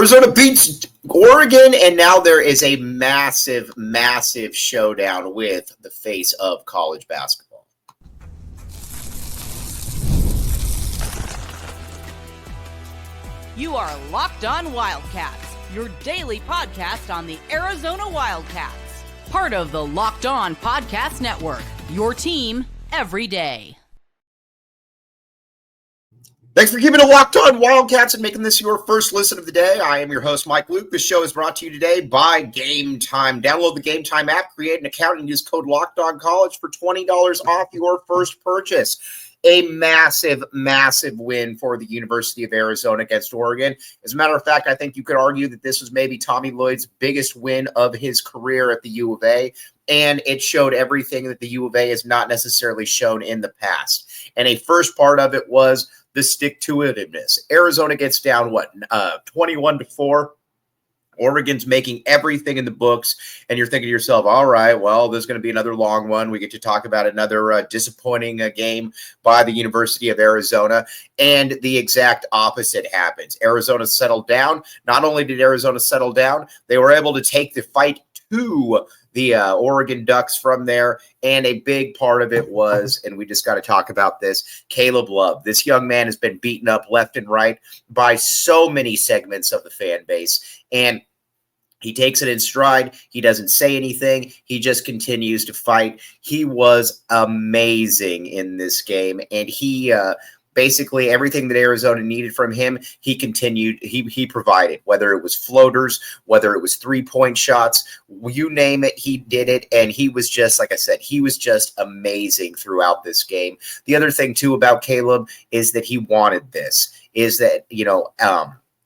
Arizona beats Oregon, and now there is a massive, massive showdown with the face of college basketball. You are Locked On Wildcats, your daily podcast on the Arizona Wildcats. Part of the Locked On Podcast Network, your team every day. Thanks for keeping it locked on Wildcats and making this your first listen of the day. I am your host, Mike Luke. This show is brought to you today by Gametime. Download the Gametime app, create an account, and use code LOCKEDONCollege for $20 off your first purchase. A massive, massive win for the University of Arizona against Oregon. As a matter of fact, I think you could argue that this was maybe Tommy Lloyd's biggest win of his career at the U of A, and it showed everything that the U of A has not necessarily shown in the past. And a first part of it was the stick-to-itiveness. Arizona gets down, 21-4. Oregon's making everything in the books, and you're thinking to yourself, all right, well, there's going to be another long one. We get to talk about another disappointing game by the University of Arizona, and the exact opposite happens. Arizona settled down. Not only did Arizona settle down, they were able to take the fight to the Oregon Ducks from there, and a big part of it was, and we just got to talk about this, Caleb Love. This young man has been beaten up left and right by so many segments of the fan base, and he takes it in stride. He doesn't say anything. He just continues to fight. He was amazing in this game, and he basically everything that Arizona needed from him, he continued, he provided, whether it was floaters, whether it was three-point shots, you name it, he did it. And he was just, like I said, he was just amazing throughout this game. The other thing too about Caleb is that he wanted this, is that,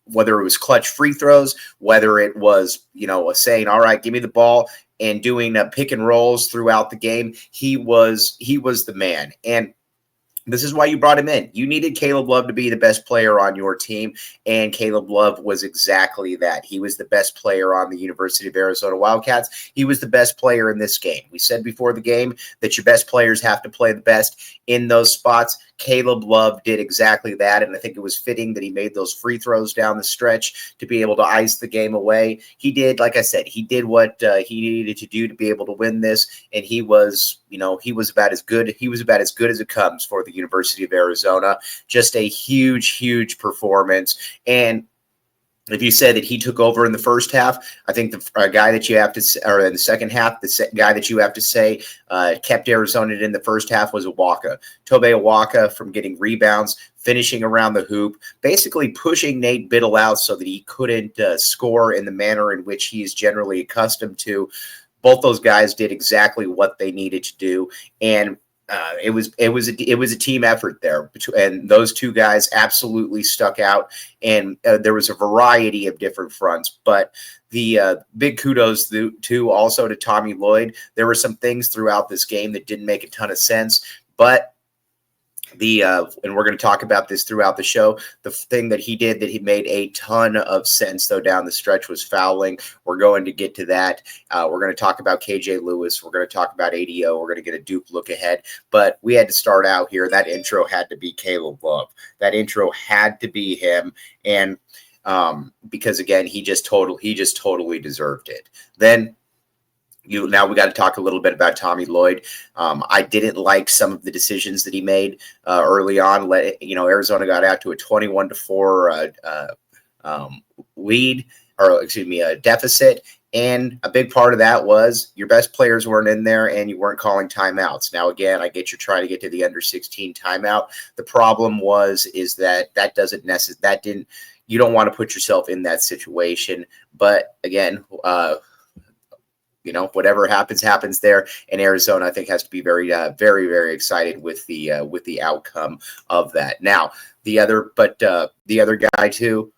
whether it was clutch free throws, whether it was, saying, all right, give me the ball, and doing pick and rolls throughout the game, he was the man. And this is why you brought him in. You needed Caleb Love to be the best player on your team, and Caleb Love was exactly that. He was the best player on the University of Arizona Wildcats. He was the best player in this game. We said before the game that your best players have to play the best in those spots. Caleb Love did exactly that, and I think it was fitting that he made those free throws down the stretch to be able to ice the game away. He did, like I said, he did what he needed to do to be able to win this, and he was about as good. He was about as good as it comes for the University of Arizona. Just a huge, huge performance. And if you said that he took over in the first half, I think the guy that you have to say, or in the second half, the guy that you have to say kept Arizona in the first half was Awaka. Tobe Awaka, from getting rebounds, finishing around the hoop, basically pushing Nate Biddle out so that he couldn't score in the manner in which he is generally accustomed to. Both those guys did exactly what they needed to do, and it was a team effort there, and those two guys absolutely stuck out. And there was a variety of different fronts, but the big kudos to also to Tommy Lloyd. There were some things throughout this game that didn't make a ton of sense, but and we're going to talk about this throughout the show. The thing that he did that he made a ton of sense, though, down the stretch was fouling. We're going to get to that. We're going to talk about KJ Lewis. We're going to talk about ADO. We're going to get a Duke look ahead. But we had to start out here. That intro had to be Caleb Love. That intro had to be him. And because, again, he just totally deserved it. Then now we got to talk a little bit about Tommy Lloyd. I didn't like some of the decisions that he made early on. Arizona got out to a 21-4 lead, or excuse me, a deficit. And a big part of that was your best players weren't in there and you weren't calling timeouts. Now, again, I get you're trying to get to the under 16 timeout. The problem is that you don't want to put yourself in that situation. But again, whatever happens there. And Arizona, I think, has to be very, very, very excited with the outcome of that. Now, the other guy too,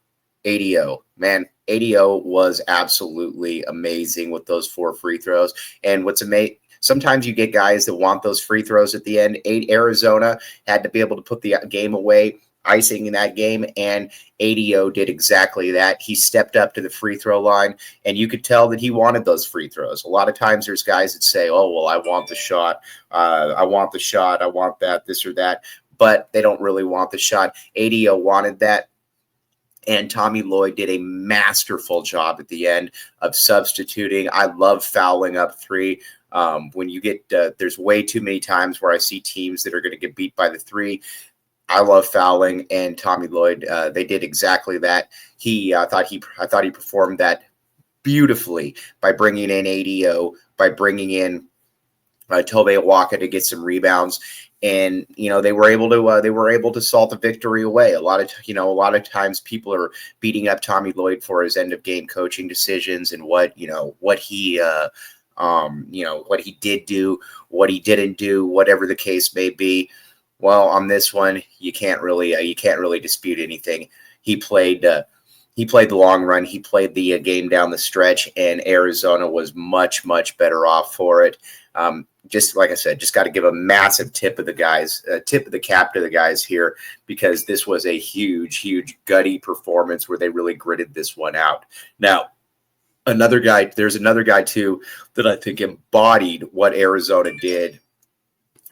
ADO, man. ADO was absolutely amazing with those 4 free throws. And what's amazing, sometimes you get guys that want those free throws at the end. Arizona had to be able to put the game away, icing in that game, and ADO did exactly that. He stepped up to the free throw line, and you could tell that he wanted those free throws. A lot of times there's guys that say, oh, well, I want the shot. I want that, this or that, but they don't really want the shot. ADO wanted that. And Tommy Lloyd did a masterful job at the end of substituting. I love fouling up three. When you get there's way too many times where I see teams that are going to get beat by the three. I love fouling, and Tommy Lloyd, they did exactly that. I thought he performed that beautifully by bringing in ADO, by bringing in Tobe Awaka to get some rebounds. And they were able to salt the victory away. A lot of times people are beating up Tommy Lloyd for his end of game coaching decisions and what he did do, what he didn't do, whatever the case may be. Well, on this one, you can't really dispute anything. He played the long run. He played the game down the stretch, and Arizona was much, much better off for it. Just like I said, just got to give a massive tip of the cap to the guys here, because this was a huge, huge gutty performance where they really gritted this one out. Now, there's another guy too that I think embodied what Arizona did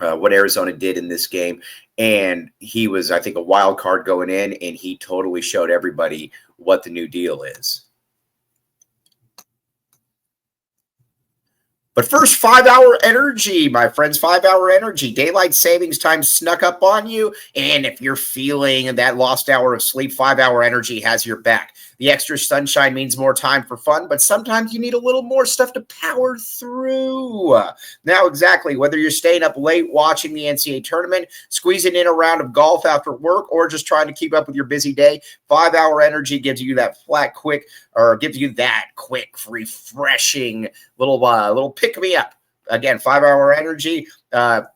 in this game. And he was, I think, a wild card going in, and he totally showed everybody what the new deal is. But first, 5-hour energy, my friends, 5-hour energy. Daylight savings time snuck up on you, and if you're feeling that lost hour of sleep, 5-hour energy has your back. The extra sunshine means more time for fun, but sometimes you need a little more stuff to power through. Now, exactly, whether you're staying up late watching the NCAA tournament, squeezing in a round of golf after work, or just trying to keep up with your busy day, 5-hour energy gives you that quick, refreshing little pick-me-up. Again, 5-hour energy. The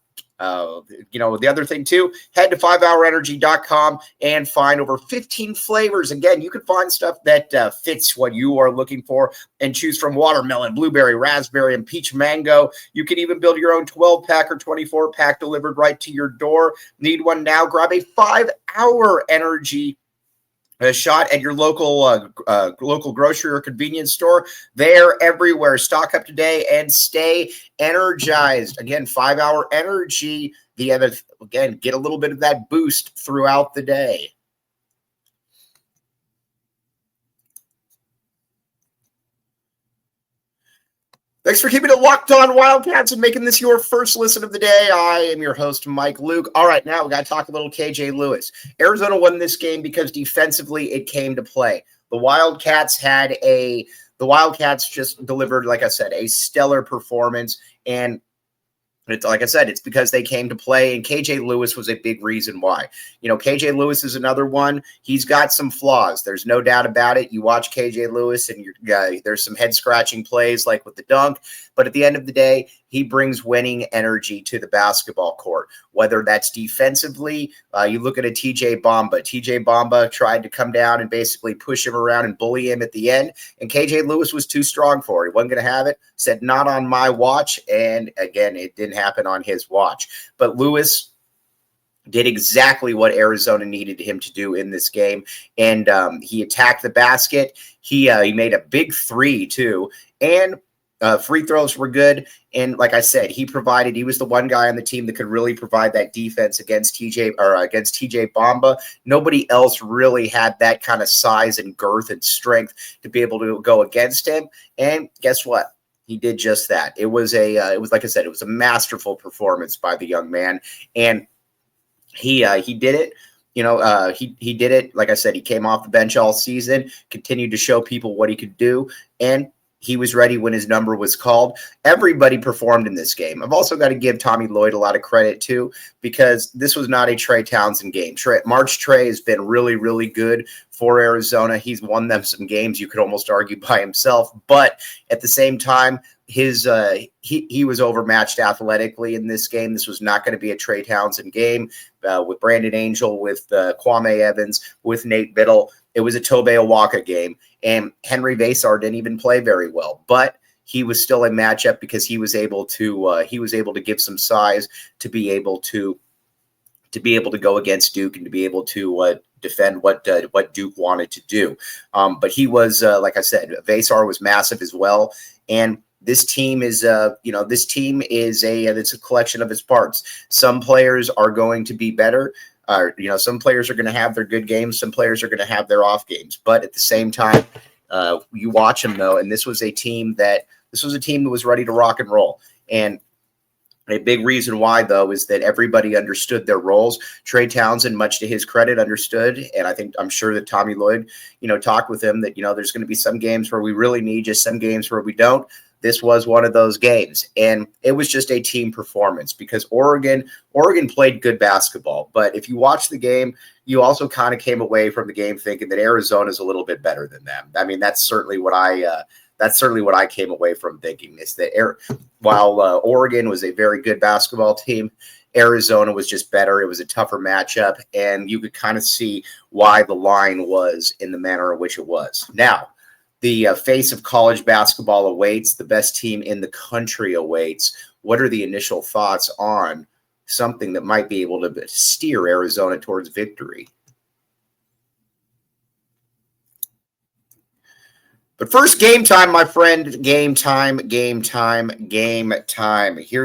other thing too, head to 5hourenergy.com and find over 15 flavors. Again, you can find stuff that fits what you are looking for, and choose from watermelon, blueberry, raspberry, and peach mango. You can even build your own 12-pack or 24-pack delivered right to your door. Need one now? Grab a 5-hour energy shot at your local grocery or convenience store. They're everywhere. Stock up today and stay energized. Again, 5-hour energy. Get a little bit of that boost throughout the day. Thanks for keeping it locked on Wildcats and making this your first listen of the day. I am your host, Mike Luke. All right, now we got to talk a little KJ Lewis. Arizona won this game because defensively it came to play. The Wildcats just delivered, like I said, a stellar performance, and it's because they came to play, and KJ Lewis was a big reason why. KJ Lewis is another one. He's got some flaws. There's no doubt about it. You watch KJ Lewis, and there's some head-scratching plays like with the dunk, but at the end of the day, he brings winning energy to the basketball court, whether that's defensively. You look at a TJ Bamba. TJ Bamba tried to come down and basically push him around and bully him at the end, and KJ Lewis was too strong for it. He wasn't going to have it, said not on my watch, and again, it didn't happen on his watch. But Lewis did exactly what Arizona needed him to do in this game, and he attacked the basket. He made a big three too, and free throws were good. And like I said, he was the one guy on the team that could really provide that defense against TJ Bamba. Nobody else really had that kind of size and girth and strength to be able to go against him. And guess what? He did just that. It was like I said, it was a masterful performance by the young man, and he did it. He did it. Like I said, he came off the bench all season, continued to show people what he could do, and he was ready when his number was called. Everybody performed in this game. I've also got to give Tommy Lloyd a lot of credit too, because this was not a Trey Townsend game. March Trey has been really, really good for Arizona. He's won them some games, you could almost argue, by himself. But at the same time, he was overmatched athletically in this game. This was not going to be a Trey Townsend game with Brandon Angel, with Kwame Evans, with Nate Biddle. It was a Tobe Awaka game, and Henry Vasar didn't even play very well, but he was still a matchup because he was able to give some size to be able to go against Duke and to be able to defend what Duke wanted to do. But he was, like I said, Vasar was massive as well, and this team is it's a collection of its parts. Some players are going to be better. Some players are going to have their good games. Some players are going to have their off games. But at the same time, you watch them, though, and this was a team that was ready to rock and roll. And a big reason why, though, is that everybody understood their roles. Trey Townsend, much to his credit, understood. And I'm sure that Tommy Lloyd, talked with him that, there's going to be some games where we really need you, some games where we don't. This was one of those games. And it was just a team performance because Oregon played good basketball. But if you watch the game, you also kind of came away from the game thinking that Arizona is a little bit better than them. I mean, that's certainly what I came away from thinking, is that while Oregon was a very good basketball team, Arizona was just better. It was a tougher matchup, and you could kind of see why the line was in the manner in which it was. Now, the face of college basketball awaits. The best team in the country awaits. What are the initial thoughts on something that might be able to steer Arizona towards victory? But first, game time, my friend. Game time. Here's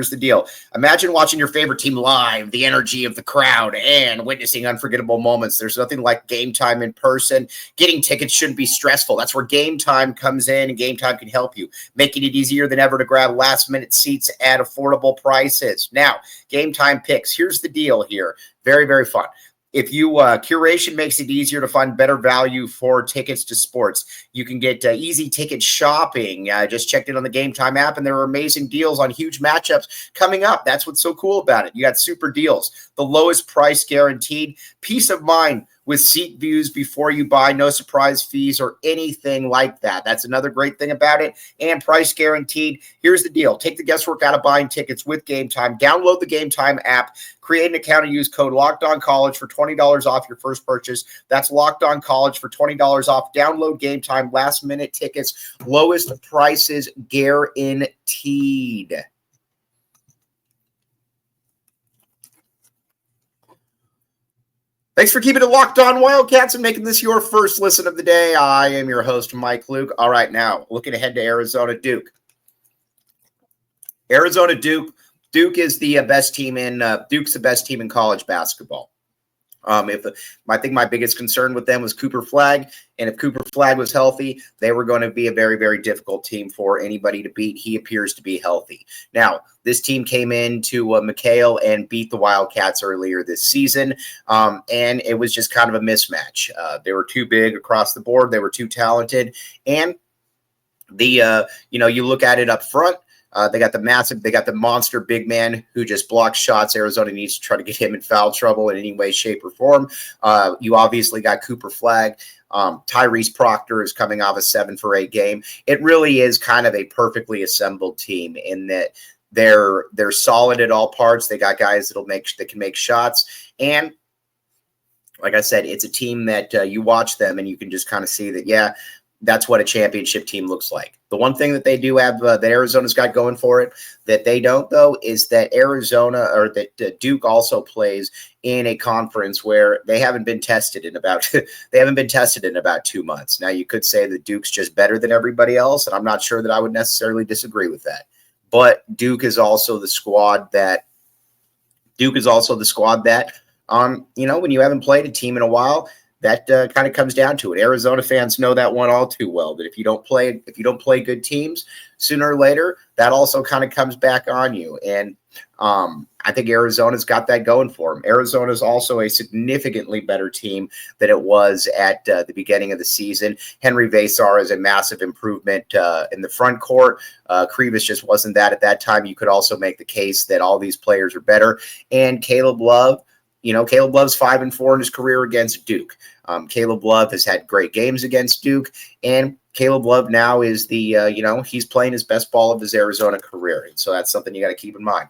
the deal. Imagine watching your favorite team live, the energy of the crowd, and witnessing unforgettable moments. There's nothing like game time in person. Getting tickets shouldn't be stressful. That's where Game Time comes in, and Game Time can help you, making it easier than ever to grab last-minute seats at affordable prices. Now, Game Time picks. Here's the deal here. Very, very fun. If you curation makes it easier to find better value for tickets to sports. You can get easy ticket shopping. I just checked in on the Game Time app, and there are amazing deals on huge matchups coming up. That's what's so cool about it. You got super deals, the lowest price guaranteed, peace of mind with seat views before you buy, no surprise fees or anything like that. That's another great thing about it, and price guaranteed. Here's the deal. Take the guesswork out of buying tickets with Game Time. Download the Game Time app, create an account, and use code LOCKEDONCollege for $20 off your first purchase. That's LOCKEDONCollege for $20 off. Download Game Time, last-minute tickets, lowest prices guaranteed. Thanks for keeping it locked on Wildcats and making this your first listen of the day. I am your host, Mike Luke. All right, now looking ahead to Arizona Duke. Arizona Duke. Duke is the best team in. Duke's the best team in college basketball. I think my biggest concern with them was Cooper Flagg, and if Cooper Flagg was healthy, they were going to be a very, very difficult team for anybody to beat. He appears to be healthy. Now, this team came into McHale and beat the Wildcats earlier this season, and it was just kind of a mismatch. They were too big across the board. They were too talented, and you look at it up front. They got the monster big man who just blocks shots. Arizona needs to try to get him in foul trouble in any way, shape, or form. You obviously got Cooper Flagg. Tyrese Proctor is coming off a 7-for-8 game. It really is kind of a perfectly assembled team in that they're solid at all parts. They got guys that can make shots. And like I said, it's a team that you watch them and you can just kind of see that, yeah, that's what a championship team looks like. The one thing that they do have that Arizona's got going for it that they don't, though, is that Duke also plays in a conference where they haven't been tested in about 2 months. Now, you could say that Duke's just better than everybody else, and I'm not sure that I would necessarily disagree with that. But Duke is also the squad that when you haven't played a team in a while, that kind of comes down to it. Arizona fans know that one all too well, that if you don't play good teams, sooner or later, that also kind of comes back on you. And I think Arizona's got that going for them. Arizona's also a significantly better team than it was at the beginning of the season. Henry Vasar is a massive improvement in the front court. Krivas just wasn't that at that time. You could also make the case that all these players are better. And Caleb Love, Caleb Love's 5-4 in his career against Duke. Caleb Love has had great games against Duke, and Caleb Love now is he's playing his best ball of his Arizona career, and so that's something you got to keep in mind.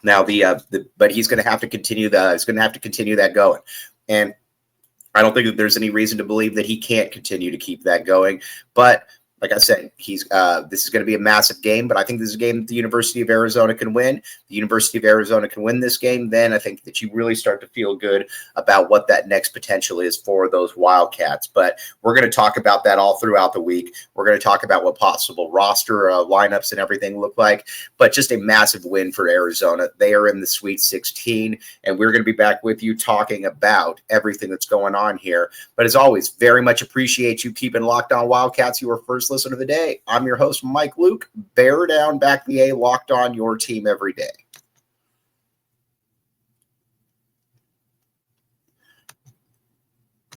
Now, but he's going to have to continue that going, and I don't think that there's any reason to believe that he can't continue to keep that going. But like I said, this is going to be a massive game, but I think this is a game that the University of Arizona can win. The University of Arizona can win this game, then I think that you really start to feel good about what that next potential is for those Wildcats. But we're going to talk about that all throughout the week. We're going to talk about what possible roster lineups and everything look like, but just a massive win for Arizona. They are in the Sweet 16, and we're going to be back with you talking about everything that's going on here. But as always, very much appreciate you keeping Locked On Wildcats your first listen of the day. I'm your host, Mike Luke. Bear down, back the A, locked on your team every day.